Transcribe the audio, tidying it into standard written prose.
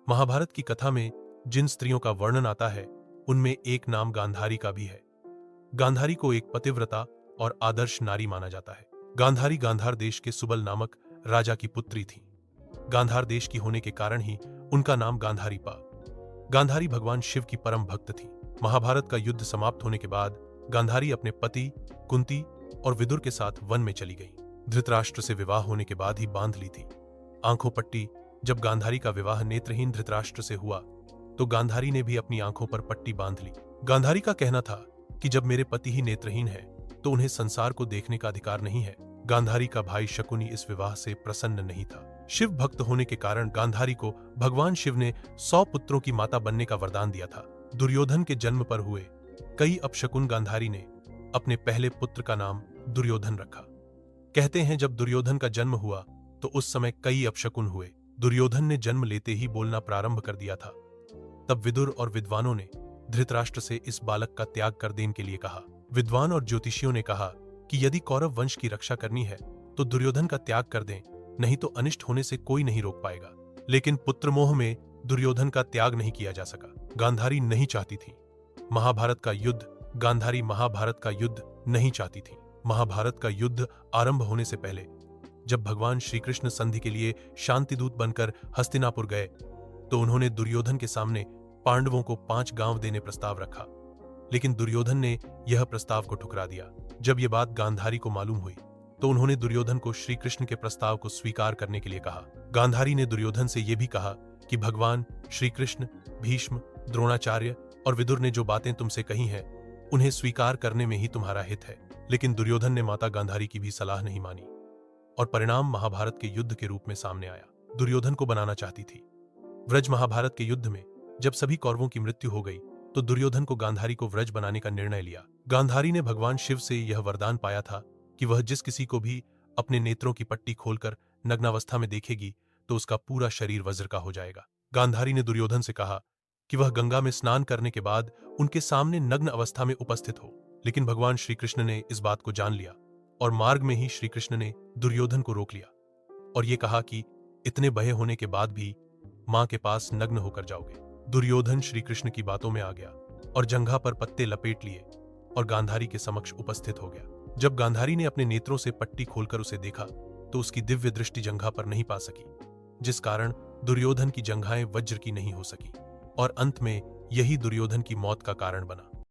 महाभारत की कथा में जिन स्त्रियों का वर्णन आता है उनमें एक नाम गांधारी का भी है। गांधारी को एक पतिव्रता और आदर्श नारी माना जाता है। गांधारी गांधार देश के सुबल नामक राजा की पुत्री थी। गांधार देश की होने के कारण ही उनका नाम गांधारी पा। गांधारी भगवान शिव की परम भक्त थी। महाभारत का युद्ध समाप्त होने के बाद गांधारी अपने पति कुंती और विदुर के साथ वन में चली गई। धृतराष्ट्र से विवाह होने के बाद ही बांध ली थी आंखों पट्टी। जब गांधारी का विवाह नेत्रहीन धृतराष्ट्र से हुआ तो गांधारी ने भी अपनी आंखों पर पट्टी बांध ली। गांधारी का कहना था कि जब मेरे पति ही नेत्रहीन है तो उन्हें संसार को देखने का अधिकार नहीं है। गांधारी का भाई शकुनी इस विवाह से प्रसन्न नहीं था। शिव भक्त होने के कारण गांधारी को भगवान शिव ने 100 पुत्रों की माता बनने का वरदान दिया था। दुर्योधन के जन्म पर हुए कई अपशकुन गांधारी ने अपने पहले पुत्र का नाम दुर्योधन रखा। कहते हैं जब दुर्योधन का जन्म हुआ तो उस समय कई अपशकुन हुए। दुर्योधन ने जन्म लेते ही बोलना प्रारंभ कर दिया था। तब विदुर और विद्वानों ने धृतराष्ट्र से इस बालक का त्याग कर देने के लिए कहा। विद्वान और ज्योतिषियों ने कहा कि यदि कौरव वंश की रक्षा करनी है तो दुर्योधन का त्याग कर दें, नहीं तो अनिष्ट होने से कोई नहीं रोक पाएगा। लेकिन पुत्र मोह में दुर्योधन का त्याग नहीं किया जा सका। गांधारी नहीं चाहती थी महाभारत का युद्ध। गांधारी महाभारत का युद्ध नहीं चाहती थी। महाभारत का युद्ध आरंभ होने से पहले जब भगवान श्री कृष्ण संधि के लिए शांतिदूत बनकर हस्तिनापुर गए तो उन्होंने दुर्योधन के सामने पांडवों को 5 गांव देने प्रस्ताव रखा, लेकिन दुर्योधन ने यह प्रस्ताव को ठुकरा दिया। जब यह बात गांधारी को मालूम हुई तो उन्होंने दुर्योधन को श्री कृष्ण के प्रस्ताव को स्वीकार करने के लिए कहा। गांधारी ने दुर्योधन से यह भी कहा कि भगवान श्री कृष्ण, भीष्म, द्रोणाचार्य और विदुर ने जो बातें तुमसे कही हैं उन्हें स्वीकार करने में ही तुम्हारा हित है। लेकिन दुर्योधन ने माता गांधारी की भी सलाह नहीं मानी और परिणाम महाभारत के युद्ध के रूप में सामने आया। दुर्योधन को बनाना चाहती थी। व्रज महाभारत के युद्ध में जब सभी कौरवों की मृत्यु हो गई तो दुर्योधन को गांधारी को व्रज बनाने का निर्णय लिया। गांधारी ने भगवान शिव से यह वरदान पाया था कि वह जिस किसी को भी अपने नेत्रों की पट्टी खोलकर नग्नावस्था में देखेगी तो उसका पूरा शरीर वज्र का हो जाएगा। गांधारी ने दुर्योधन से कहा कि वह गंगा में स्नान करने के बाद उनके सामने नग्न अवस्था में उपस्थित हो, लेकिन भगवान श्री कृष्ण ने इस बात को जान लिया और मार्ग में ही श्री कृष्ण ने दुर्योधन को रोक लिया और ये कहा कि इतने बहे होने के बाद भी मां के पास नग्न होकर जाओगे। दुर्योधन श्री कृष्ण की बातों में आ गया और जंघा पर पत्ते लपेट लिए और गांधारी के समक्ष उपस्थित हो गया। जब गांधारी ने अपने नेत्रों से पट्टी खोलकर उसे देखा तो उसकी दिव्य दृष्टि जंघा पर नहीं पा सकी, जिस कारण दुर्योधन की जंघाएं वज्र की नहीं हो सकी और अंत में यही दुर्योधन की मौत का कारण बना।